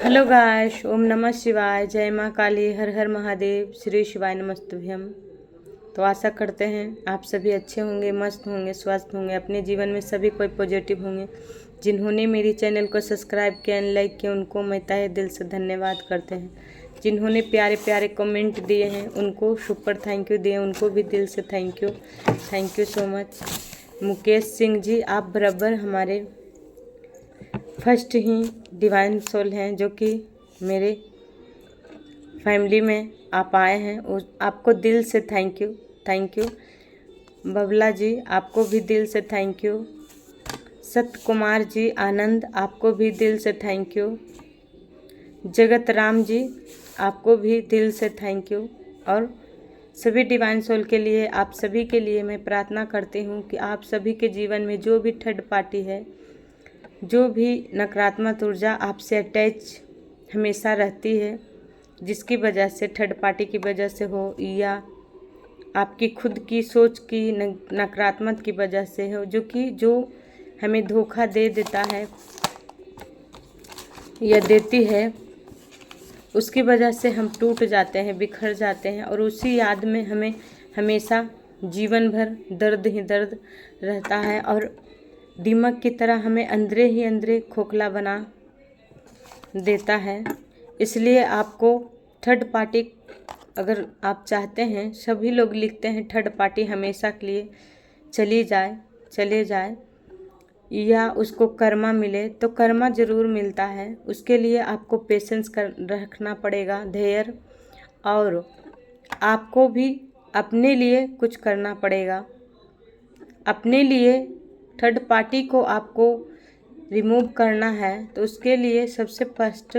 Hello guys, ओम नमः शिवाय, जय माँ काली, हर हर महादेव, श्री शिवाय नमस्तुभ्यम। तो आशा करते हैं आप सभी अच्छे होंगे, मस्त होंगे, स्वस्थ होंगे, अपने जीवन में सभी कोई पॉजिटिव होंगे। जिन्होंने मेरी चैनल को सब्सक्राइब किया, लाइक किया, उनको मैं तहे दिल से धन्यवाद करते हैं। जिन्होंने प्यारे प्यारे कमेंट दिए हैं उनको सुपर थैंक यू दिए, उनको भी दिल से thank you so much. Mukesh Singh ji, आप बराबर हमारे फर्स्ट ही डिवाइन सोल हैं, जो कि मेरे फैमिली में आप आए हैं, आपको दिल से थैंक यू। बबला जी, आपको भी दिल से थैंक यू। सत्य कुमार जी आनंद, आपको भी दिल से थैंक यू। जगत राम जी, आपको भी दिल से थैंक यू। और सभी डिवाइन सोल के लिए, आप सभी के लिए मैं प्रार्थना करती हूँ कि आप सभी के जीवन में जो भी थर्ड पार्टी है, जो भी नकारात्मक ऊर्जा आपसे अटैच हमेशा रहती है, जिसकी वजह से थर्ड पार्टी की वजह से हो या आपकी खुद की सोच की नकारात्मक की वजह से हो, जो हमें धोखा दे देता है या देती है, उसकी वजह से हम टूट जाते हैं, बिखर जाते हैं और उसी याद में हमें हमेशा जीवन भर दर्द ही दर्द रहता है और दीमक की तरह हमें अंदरे ही अंदरे खोखला बना देता है। इसलिए आपको थर्ड पार्टी, अगर आप चाहते हैं, सभी लोग लिखते हैं थर्ड पार्टी हमेशा के लिए चले जाए या उसको कर्मा मिले, तो कर्मा ज़रूर मिलता है। उसके लिए आपको पेशेंस रखना पड़ेगा, धैर्य, और आपको भी अपने लिए कुछ करना पड़ेगा। अपने लिए थर्ड पार्टी को आपको रिमूव करना है, तो उसके लिए सबसे फर्स्ट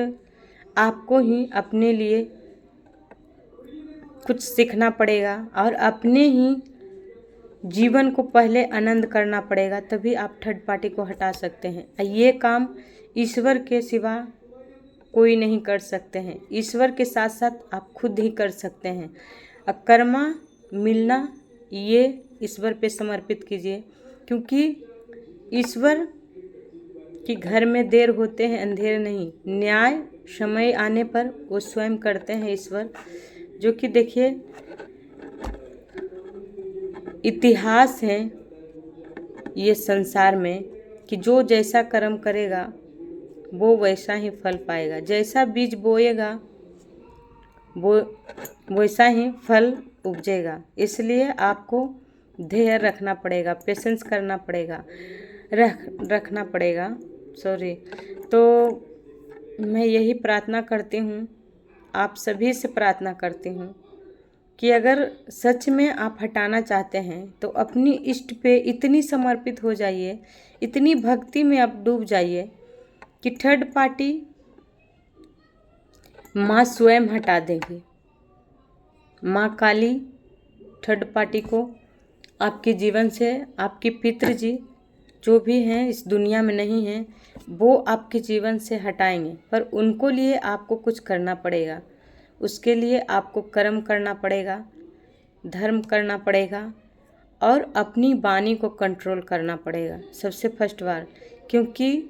आपको ही अपने लिए कुछ सीखना पड़ेगा और अपने ही जीवन को पहले आनंद करना पड़ेगा, तभी आप थर्ड पार्टी को हटा सकते हैं। ये काम ईश्वर के सिवा कोई नहीं कर सकते हैं, ईश्वर के साथ साथ आप खुद ही कर सकते हैं। कर्मा मिलना, ये ईश्वर पे समर्पित कीजिए, क्योंकि ईश्वर कि घर में देर होते हैं अंधेर नहीं, न्याय समय आने पर वो स्वयं करते हैं ईश्वर। जो कि देखिए, इतिहास है ये संसार में कि जो जैसा कर्म करेगा वो वैसा ही फल पाएगा, जैसा बीज बोएगा वो वैसा ही फल उपजेगा। इसलिए आपको धैर्य रखना पड़ेगा, पेशेंस करना पड़ेगा, रखना पड़ेगा। तो मैं यही प्रार्थना करती हूँ, आप सभी से प्रार्थना करती हूँ कि अगर सच में आप हटाना चाहते हैं तो अपनी इष्ट पे इतनी समर्पित हो जाइए, इतनी भक्ति में आप डूब जाइए कि थर्ड पार्टी माँ स्वयं हटा देगी। माँ काली थर्ड पार्टी को आपके जीवन से, आपके पितृजी जो भी हैं इस दुनिया में नहीं हैं, वो आपके जीवन से हटाएंगे, पर उनको लिए आपको कुछ करना पड़ेगा। उसके लिए आपको कर्म करना पड़ेगा, धर्म करना पड़ेगा और अपनी वाणी को कंट्रोल करना पड़ेगा सबसे फर्स्ट बार, क्योंकि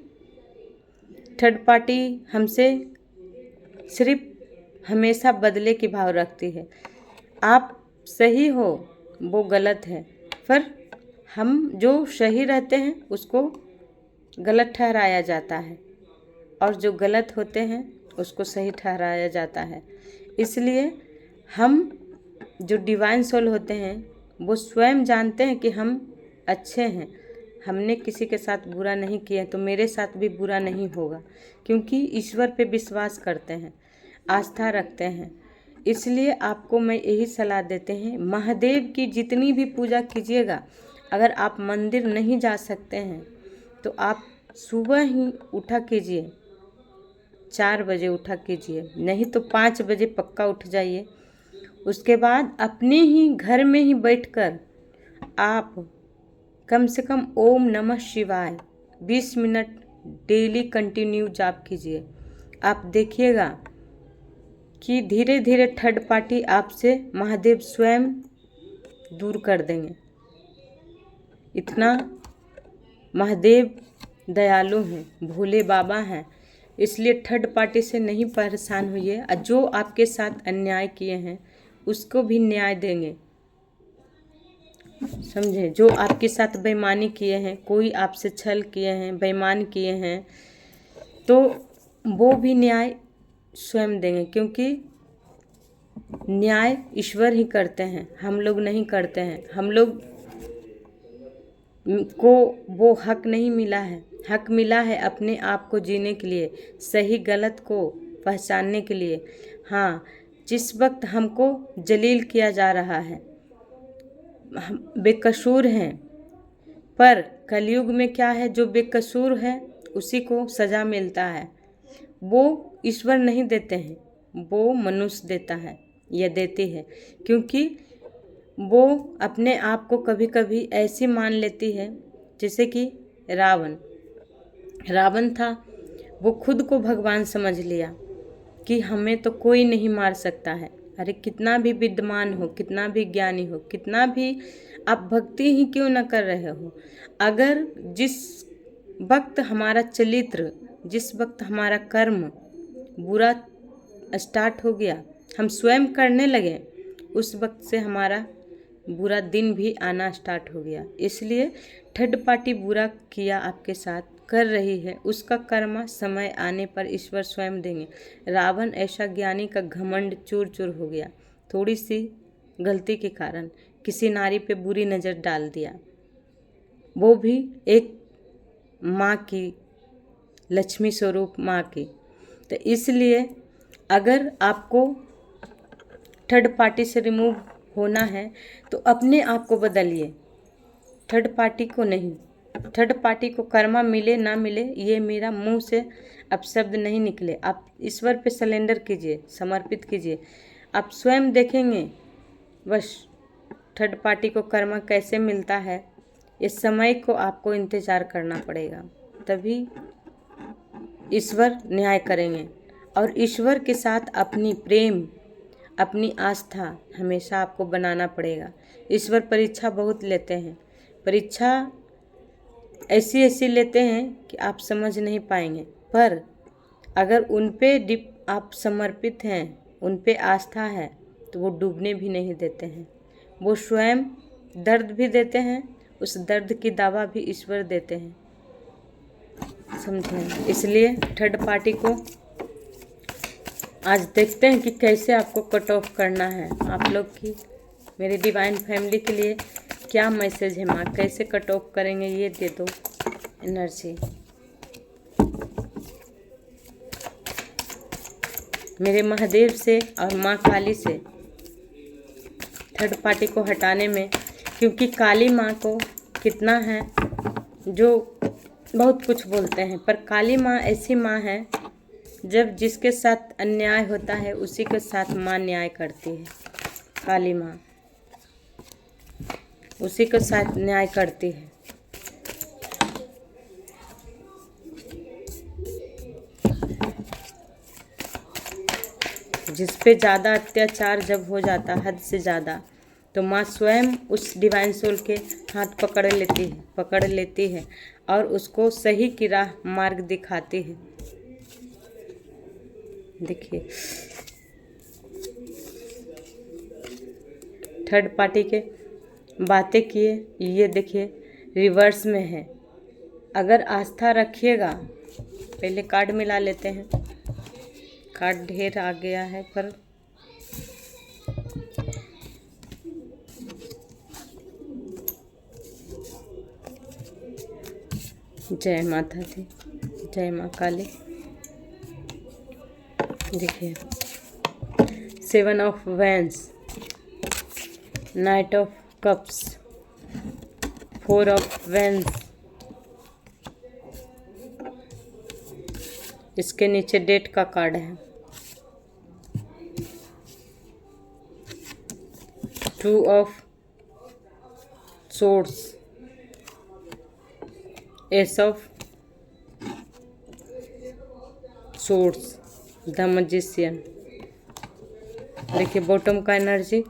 थर्ड पार्टी हमसे सिर्फ हमेशा बदले की भाव रखती है। आप सही हो, वो गलत है, पर हम जो सही रहते हैं उसको गलत ठहराया जाता है और जो गलत होते हैं उसको सही ठहराया जाता है। इसलिए हम जो डिवाइन सोल होते हैं वो स्वयं जानते हैं कि हम अच्छे हैं, हमने किसी के साथ बुरा नहीं किया तो मेरे साथ भी बुरा नहीं होगा, क्योंकि ईश्वर पे विश्वास करते हैं, आस्था रखते हैं। इसलिए आपको मैं यही सलाह देते हैं, महादेव की जितनी भी पूजा कीजिएगा, अगर आप मंदिर नहीं जा सकते हैं तो आप सुबह ही उठा कीजिए, 4 बजे उठा कीजिए, नहीं तो 5 बजे पक्का उठ जाइए। उसके बाद अपने ही घर में ही बैठकर आप कम से कम ओम नमः शिवाय 20 मिनट डेली कंटिन्यू जाप कीजिए। आप देखिएगा कि धीरे धीरे थर्ड पार्टी आपसे महादेव स्वयं दूर कर देंगे। इतना महादेव दयालु हैं, भोले बाबा हैं, इसलिए थर्ड पार्टी से नहीं परेशान होइए। और जो आपके साथ अन्याय किए हैं उसको भी न्याय देंगे, समझे। जो आपके साथ बेईमानी किए हैं, कोई आपसे छल किए हैं, बेईमान किए हैं, तो वो भी न्याय स्वयं देंगे, क्योंकि न्याय ईश्वर ही करते हैं, हम लोग नहीं करते हैं। हम लोग को वो हक नहीं मिला है। हक मिला है अपने आप को जीने के लिए, सही गलत को पहचानने के लिए। हाँ, जिस वक्त हमको जलील किया जा रहा है, हम बेकसूर हैं, पर कलयुग में क्या है, जो बेकसूर है उसी को सज़ा मिलता है। वो ईश्वर नहीं देते हैं, वो मनुष्य देता है या देती है, क्योंकि वो अपने आप को कभी कभी ऐसी मान लेती है, जैसे कि रावण था, वो खुद को भगवान समझ लिया कि हमें तो कोई नहीं मार सकता है। अरे कितना भी विद्वान हो, कितना भी ज्ञानी हो, कितना भी आप भक्ति ही क्यों न कर रहे हो, अगर जिस वक्त हमारा चरित्र, जिस वक्त हमारा कर्म बुरा स्टार्ट हो गया, हम स्वयं करने लगे, उस वक्त से हमारा बुरा दिन भी आना स्टार्ट हो गया। इसलिए थर्ड पार्टी बुरा किया आपके साथ, कर रही है, उसका कर्म समय आने पर ईश्वर स्वयं देंगे। रावण ऐसा ज्ञानी का घमंड चूर चूर हो गया, थोड़ी सी गलती के कारण किसी नारी पे बुरी नज़र डाल दिया, वो भी एक माँ की, लक्ष्मी स्वरूप माँ की। तो इसलिए अगर आपको थर्ड पार्टी से रिमूव होना है तो अपने आप को बदलिए, थर्ड पार्टी को नहीं। थर्ड पार्टी को कर्मा मिले ना मिले, ये मेरा मुंह से अब शब्द नहीं निकले। आप ईश्वर पे सरेंडर कीजिए, समर्पित कीजिए, आप स्वयं देखेंगे। बस थर्ड पार्टी को कर्मा कैसे मिलता है, इस समय को आपको इंतज़ार करना पड़ेगा, तभी ईश्वर न्याय करेंगे। और ईश्वर के साथ अपनी प्रेम, अपनी आस्था हमेशा आपको बनाना पड़ेगा। ईश्वर परीक्षा बहुत लेते हैं, परीक्षा ऐसी ऐसी लेते हैं कि आप समझ नहीं पाएंगे, पर अगर उन पे आप समर्पित हैं, उन पे आस्था है, तो वो डूबने भी नहीं देते हैं। वो स्वयं दर्द भी देते हैं, उस दर्द की दवा भी ईश्वर देते हैं, समझें। इसलिए थर्ड पार्टी को आज देखते हैं कि कैसे आपको कट ऑफ करना है। आप लोग की, मेरी डिवाइन फैमिली के लिए क्या मैसेज है माँ, कैसे कट ऑफ करेंगे, ये दे दो एनर्जी। मेरे महादेव से और माँ काली से थर्ड पार्टी को हटाने में, क्योंकि काली माँ को कितना है जो बहुत कुछ बोलते हैं, पर काली माँ ऐसी माँ है, जब जिसके साथ अन्याय होता है उसी के साथ माँ न्याय करती है। काली माँ उसी के साथ न्याय करती है। जिस पे ज़्यादा अत्याचार जब हो जाता, हद से ज़्यादा, तो माँ स्वयं उस डिवाइन सोल के हाथ पकड़ लेती है और उसको सही की राह, मार्ग दिखाती है। देखिए थर्ड पार्टी के बातें किए, ये देखिए रिवर्स में है। अगर आस्था रखिएगा, पहले कार्ड मिला लेते हैं, कार्ड ढेर आ गया है, पर जय माता दी, जय माँ काली। देखिए 7 of wands, night of cups, 4 of wands, इसके नीचे डेट का कार्ड है, 2 of swords, S of swords, the magician. देखिए बॉटम का एनर्जी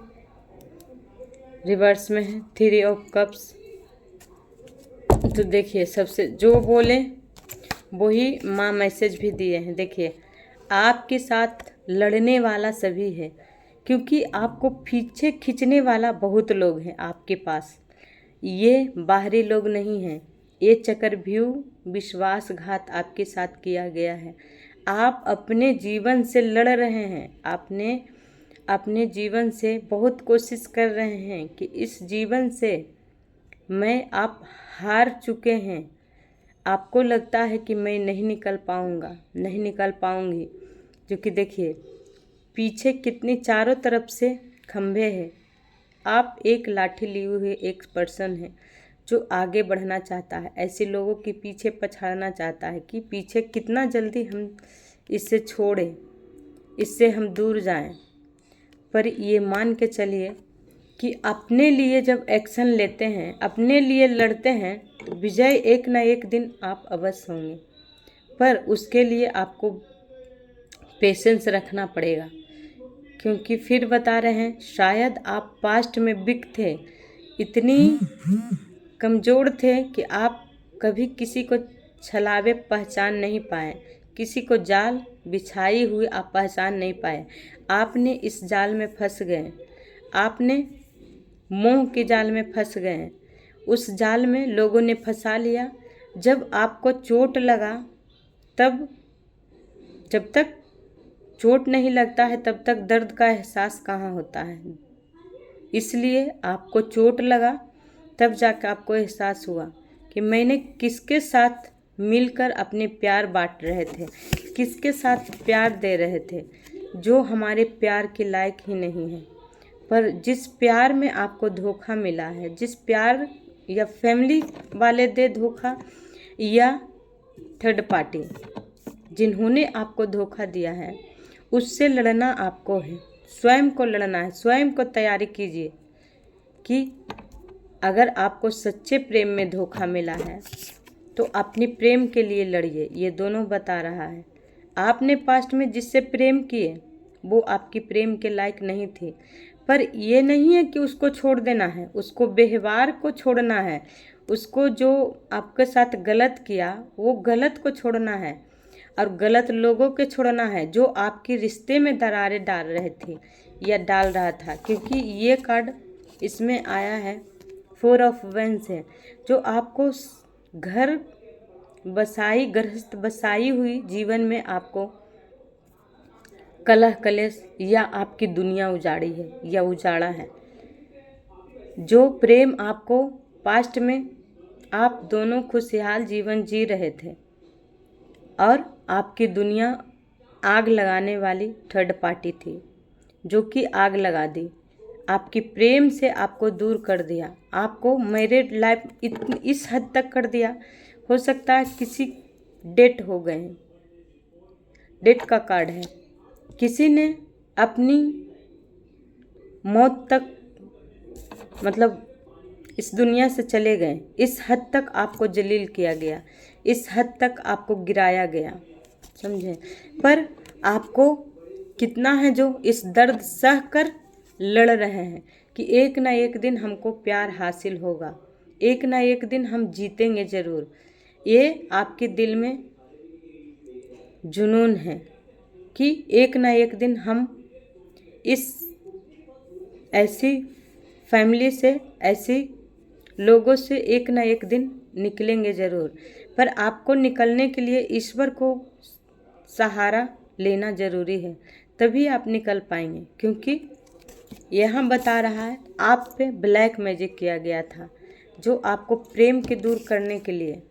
रिवर्स में है, 3 ऑफ कप्स। तो देखिए सबसे जो बोले वही माँ मैसेज भी दिए हैं। देखिए, आपके साथ लड़ने वाला सभी है, क्योंकि आपको पीछे खींचने वाला बहुत लोग हैं आपके पास। ये बाहरी लोग नहीं हैं, ये चक्रव्यूह विश्वासघात आपके साथ किया गया है। आप अपने जीवन से लड़ रहे हैं, आपने अपने जीवन से बहुत कोशिश कर रहे हैं कि इस जीवन से आप हार चुके हैं। आपको लगता है कि मैं नहीं निकल पाऊंगा, नहीं निकल पाऊंगी, क्योंकि देखिए पीछे कितनी चारों तरफ से खंभे हैं। आप एक लाठी लिए हुए एक पर्सन है जो आगे बढ़ना चाहता है, ऐसे लोगों के पीछे पछाड़ना चाहता है कि पीछे कितना जल्दी हम इससे छोड़ें, इससे हम दूर जाएं। पर ये मान के चलिए कि अपने लिए जब एक्शन लेते हैं, अपने लिए लड़ते हैं, तो विजय एक ना एक दिन आप अवश्य होंगे। पर उसके लिए आपको पेशेंस रखना पड़ेगा, क्योंकि फिर बता रहे हैं शायद आप पास्ट में वीक थे, इतनी कमज़ोर थे कि आप कभी किसी को छलावे पहचान नहीं पाए, किसी को जाल बिछाई हुई आप पहचान नहीं पाए। आपने इस जाल में फंस गए, आपने मोह के जाल में फंस गए, उस जाल में लोगों ने फंसा लिया। जब आपको चोट लगा, तब जब तक चोट नहीं लगता है तब तक दर्द का एहसास कहाँ होता है। इसलिए आपको चोट लगा, तब जाकर आपको एहसास हुआ कि मैंने किसके साथ मिलकर अपने प्यार बांट रहे थे, किसके साथ प्यार दे रहे थे, जो हमारे प्यार के लायक ही नहीं है। पर जिस प्यार में आपको धोखा मिला है, जिस प्यार या फैमिली वाले दे धोखा या थर्ड पार्टी जिन्होंने आपको धोखा दिया है, उससे लड़ना आपको है, स्वयं को लड़ना है। स्वयं को तैयारी कीजिए कि अगर आपको सच्चे प्रेम में धोखा मिला है तो अपनी प्रेम के लिए लड़िए। ये दोनों बता रहा है। आपने पास्ट में जिससे प्रेम किए वो आपकी प्रेम के लायक नहीं थी, पर ये नहीं है कि उसको छोड़ देना है, उसको व्यवहार को छोड़ना है, उसको जो आपके साथ गलत किया वो गलत को छोड़ना है, और गलत लोगों के छोड़ना है जो आपके रिश्ते में दरारें डाल रहे थे या डाल रहा था। क्योंकि ये कार्ड इसमें आया है 4 ऑफ वेंस है, जो आपको घर बसाई, गृहस्थ बसाई हुई जीवन में आपको कलह कलेश या आपकी दुनिया उजाड़ी है या उजाड़ा है। जो प्रेम आपको पास्ट में आप दोनों खुशहाल जीवन जी रहे थे और आपकी दुनिया आग लगाने वाली थर्ड पार्टी थी, जो कि आग लगा दी, आपकी प्रेम से आपको दूर कर दिया, आपको मैरिड लाइफ इस हद तक कर दिया। हो सकता है किसी डेट हो गए, डेट का कार्ड है, किसी ने अपनी मौत तक मतलब इस दुनिया से चले गए। इस हद तक आपको जलील किया गया, इस हद तक आपको गिराया गया, समझे। पर आपको कितना है जो इस दर्द सह कर लड़ रहे हैं कि एक ना एक दिन हमको प्यार हासिल होगा, एक ना एक दिन हम जीतेंगे ज़रूर। ये आपके दिल में जुनून है कि एक ना एक दिन हम इस ऐसी फैमिली से, ऐसी लोगों से एक ना एक दिन निकलेंगे ज़रूर। पर आपको निकलने के लिए ईश्वर को सहारा लेना ज़रूरी है, तभी आप निकल पाएंगे। क्योंकि यहाँ बता रहा है आप पे ब्लैक मैजिक किया गया था, जो आपको प्रेम के दूर करने के लिए,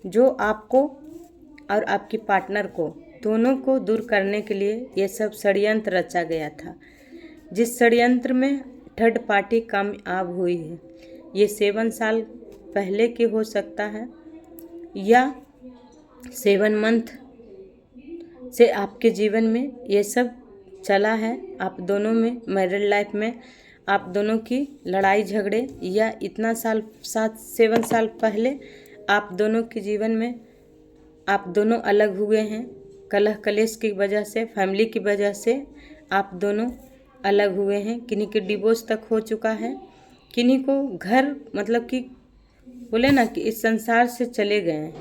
जो आपको और आपकी पार्टनर को दोनों को दूर करने के लिए ये सब षड्यंत्र रचा गया था। जिस षड्यंत्र में थर्ड पार्टी कामयाब हुई है, ये 7 साल पहले के हो सकता है या 7 मंथ से आपके जीवन में ये सब चला है। आप दोनों में मैरिड लाइफ में आप दोनों की लड़ाई झगड़े, या इतना साल 7 साल पहले आप दोनों के जीवन में आप दोनों अलग हुए हैं। कलह कलेश की वजह से, फैमिली की वजह से आप दोनों अलग हुए हैं। किन्हीं के डिवोर्स तक हो चुका है, किन्हीं को घर मतलब कि बोले ना कि इस संसार से चले गए हैं।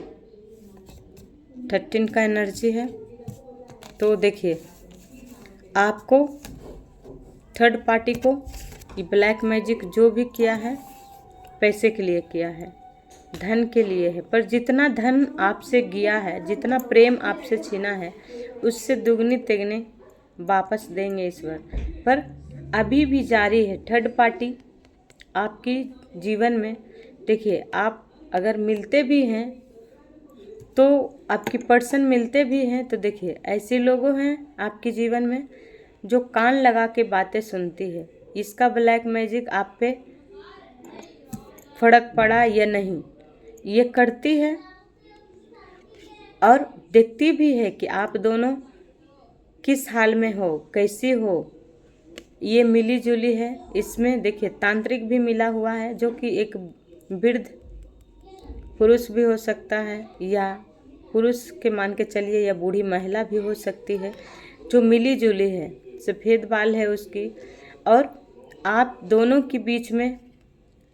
13 का एनर्जी है। तो देखिए आपको थर्ड पार्टी को ये ब्लैक मैजिक जो भी किया है पैसे के लिए किया है, धन के लिए है, पर जितना धन आपसे गया है, जितना प्रेम आपसे छीना है, उससे दुगनी तिगनी वापस देंगे ईश्वर। पर अभी भी जारी है थर्ड पार्टी आपकी जीवन में। देखिए आप अगर मिलते भी हैं तो आपकी पर्सन मिलते भी हैं तो देखिए ऐसे लोगों हैं आपके जीवन में जो कान लगा के बातें सुनती है। इसका ब्लैक मैजिक आप पे फर्क पड़ा या नहीं ये करती है और देखती भी है कि आप दोनों किस हाल में हो, कैसी हो। ये मिली जुली है। इसमें देखिए तांत्रिक भी मिला हुआ है जो कि एक वृद्ध पुरुष भी हो सकता है या पुरुष के मान के चलिए या बूढ़ी महिला भी हो सकती है जो मिली जुली है, सफ़ेद बाल है उसकी, और आप दोनों के बीच में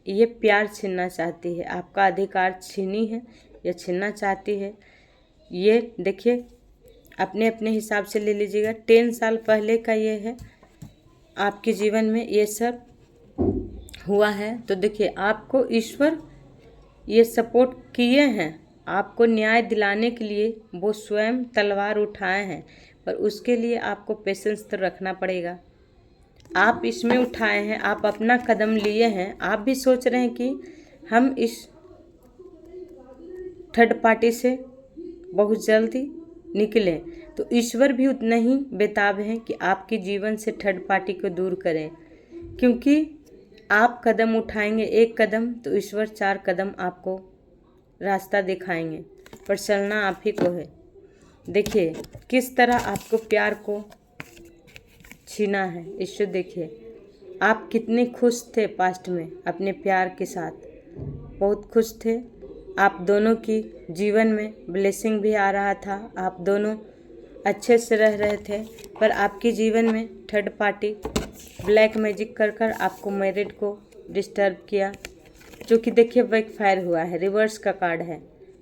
ये प्यार छीनना चाहती है, आपका अधिकार छीनी है या छीनना चाहती है। ये देखिए अपने अपने हिसाब से ले लीजिएगा। 10 साल पहले का ये है, आपके जीवन में ये सब हुआ है। तो देखिए आपको ईश्वर ये सपोर्ट किए हैं, आपको न्याय दिलाने के लिए वो स्वयं तलवार उठाए हैं, पर उसके लिए आपको पेशेंस तो रखना पड़ेगा। आप इसमें उठाए हैं, आप अपना कदम लिए हैं, आप भी सोच रहे हैं कि हम इस थर्ड पार्टी से बहुत जल्दी निकलें, तो ईश्वर भी उतना ही बेताब हैं कि आपके जीवन से थर्ड पार्टी को दूर करें। क्योंकि आप कदम उठाएंगे एक कदम तो ईश्वर 4 कदम आपको रास्ता दिखाएंगे, पर चलना आप ही को है। देखिए किस तरह आपको प्यार को छीना है ईश्वर। देखिए आप कितने खुश थे पास्ट में अपने प्यार के साथ, बहुत खुश थे। आप दोनों की जीवन में ब्लेसिंग भी आ रहा था, आप दोनों अच्छे से रह रहे थे, पर आपके जीवन में थर्ड पार्टी ब्लैक मैजिक कर कर आपको मैरिड को डिस्टर्ब किया, जो कि देखिए बैक फायर हुआ है। रिवर्स का कार्ड है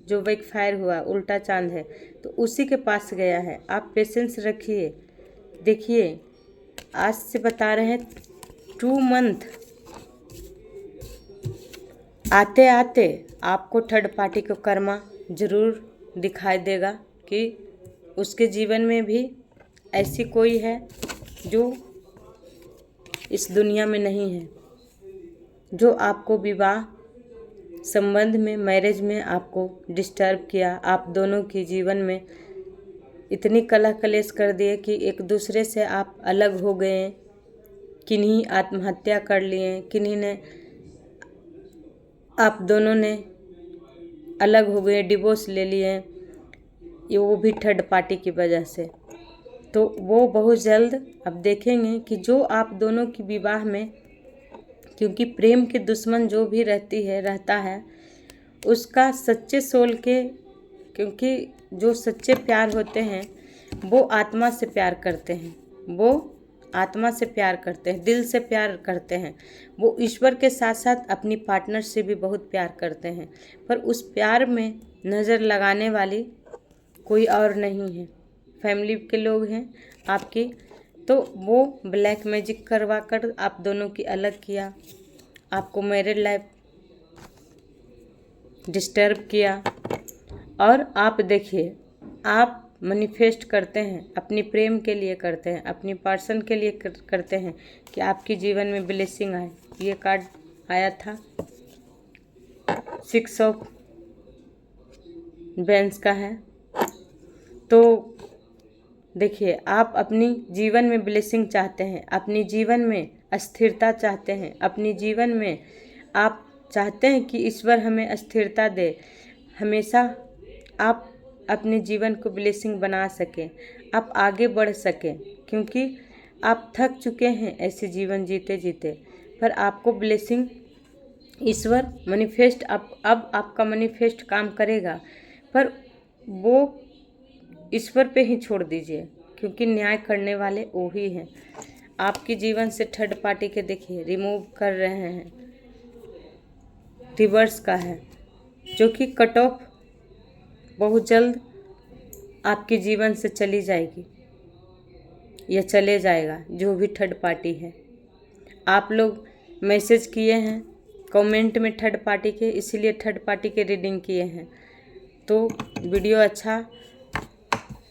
जो बैक फायर हुआ, उल्टा चांद है, तो उसी के पास गया है। आप पेशेंस रखिए। देखिए आज से बता रहे हैं 2 मंथ आते आते आपको थर्ड पार्टी को कर्मा जरूर दिखाई देगा कि उसके जीवन में भी ऐसी कोई है जो इस दुनिया में नहीं है, जो आपको विवाह संबंध में, मैरिज में आपको डिस्टर्ब किया। आप दोनों के जीवन में इतनी कलह कलेश कर दिए कि एक दूसरे से आप अलग हो गए। किन्हीं आत्महत्या कर लिए, किन्हीं ने, आप दोनों ने अलग हो गए, डिवोर्स ले लिए, ये वो भी थर्ड पार्टी की वजह से। तो वो बहुत जल्द अब देखेंगे कि जो आप दोनों की विवाह में, क्योंकि प्रेम के दुश्मन जो भी रहता है उसका सच्चे सोल के, क्योंकि जो सच्चे प्यार होते हैं वो आत्मा से प्यार करते हैं, वो आत्मा से प्यार करते हैं, दिल से प्यार करते हैं। वो ईश्वर के साथ साथ अपनी पार्टनर से भी बहुत प्यार करते हैं, पर उस प्यार में नज़र लगाने वाली कोई और नहीं है, फैमिली के लोग हैं आपकी। तो वो ब्लैक मैजिक करवा कर आप दोनों की अलग किया, आपको मैरिड लाइफ डिस्टर्ब किया। और आप देखिए आप मैनिफेस्ट करते हैं, अपनी प्रेम के लिए करते हैं, अपनी पर्सन के लिए करते हैं कि आपके जीवन में ब्लेसिंग आए। ये कार्ड आया था 6 ऑफ बेंस का है। तो देखिए आप अपनी जीवन में ब्लेसिंग चाहते हैं, अपनी जीवन में अस्थिरता चाहते हैं, अपनी जीवन में आप चाहते हैं कि ईश्वर हमें अस्थिरता दे, हमेशा आप अपने जीवन को ब्लेसिंग बना सकें, आप आगे बढ़ सकें, क्योंकि आप थक चुके हैं ऐसे जीवन जीते जीते। पर आपको ब्लेसिंग ईश्वर मैनिफेस्ट अब आपका मैनिफेस्ट काम करेगा, पर वो ईश्वर पे ही छोड़ दीजिए, क्योंकि न्याय करने वाले वो ही हैं। आपके जीवन से थर्ड पार्टी के देखिए रिमूव कर रहे हैं, रिवर्स का है, जो कि कट ऑफ बहुत जल्द आपके जीवन से चली जाएगी या चले जाएगा, जो भी थर्ड पार्टी है। आप लोग मैसेज किए हैं कमेंट में थर्ड पार्टी के, इसीलिए थर्ड पार्टी के रीडिंग किए हैं। तो वीडियो अच्छा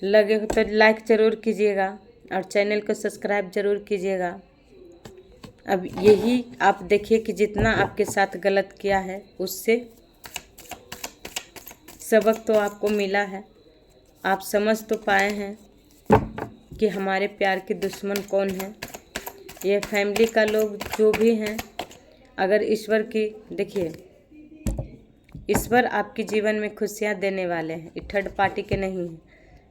लगे हो तो लाइक ज़रूर कीजिएगा और चैनल को सब्सक्राइब ज़रूर कीजिएगा। अब यही आप देखिए कि जितना आपके साथ गलत किया है उससे सबक तो आपको मिला है। आप समझ तो पाए हैं कि हमारे प्यार के दुश्मन कौन है। ये फैमिली का लोग जो भी हैं, अगर ईश्वर की देखिए, ईश्वर आपके जीवन में खुशियाँ देने वाले हैं, ये थर्ड पार्टी के नहीं हैं।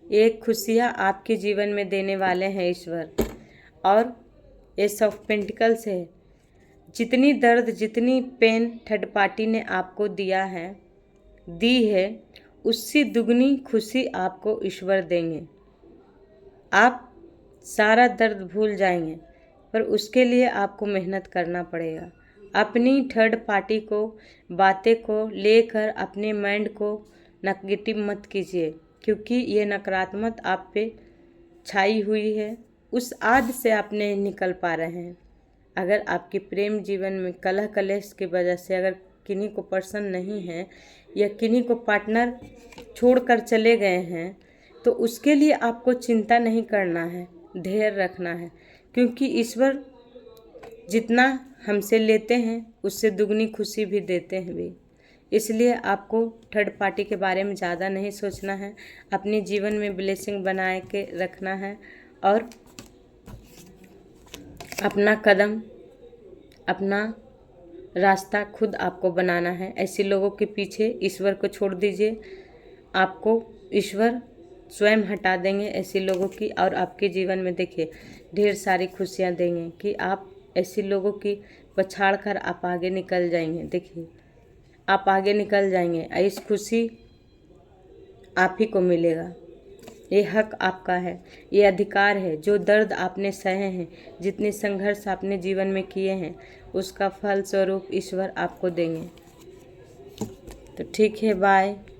ये खुशियाँ आपके जीवन में देने वाले हैं ईश्वर। और एस ऑफ पेंटिकल्स है, जितनी दर्द जितनी पेन थर्ड पार्टी ने आपको दी है उससे दुगनी खुशी आपको ईश्वर देंगे। आप सारा दर्द भूल जाएंगे, पर उसके लिए आपको मेहनत करना पड़ेगा। अपनी थर्ड पार्टी को बातें को लेकर अपने माइंड को नेगेटिव मत कीजिए, क्योंकि ये नकारात्मक आप पे छाई हुई है। उस आद से आप नहीं निकल पा रहे हैं। अगर आपके प्रेम जीवन में कलह कलेश की वजह से अगर किन्हीं को पर्सन नहीं है या किन्हीं को पार्टनर छोड़कर चले गए हैं, तो उसके लिए आपको चिंता नहीं करना है, धैर्य रखना है, क्योंकि ईश्वर जितना हमसे लेते हैं उससे दुगनी खुशी भी देते हैं भी। इसलिए आपको थर्ड पार्टी के बारे में ज़्यादा नहीं सोचना है, अपने जीवन में ब्लेसिंग बनाए के रखना है और अपना कदम अपना रास्ता खुद आपको बनाना है। ऐसे लोगों के पीछे ईश्वर को छोड़ दीजिए, आपको ईश्वर स्वयं हटा देंगे ऐसे लोगों की, और आपके जीवन में देखिए ढेर सारी खुशियाँ देंगे कि आप ऐसे लोगों की पछाड़ कर आप आगे निकल जाएंगे। देखिए आप आगे निकल जाएंगे, इस खुशी आप ही को मिलेगा। ये हक आपका है, ये अधिकार है। जो दर्द आपने सहे हैं, जितने संघर्ष आपने जीवन में किए हैं, उसका फल स्वरूप ईश्वर आपको देंगे। तो ठीक है, बाय।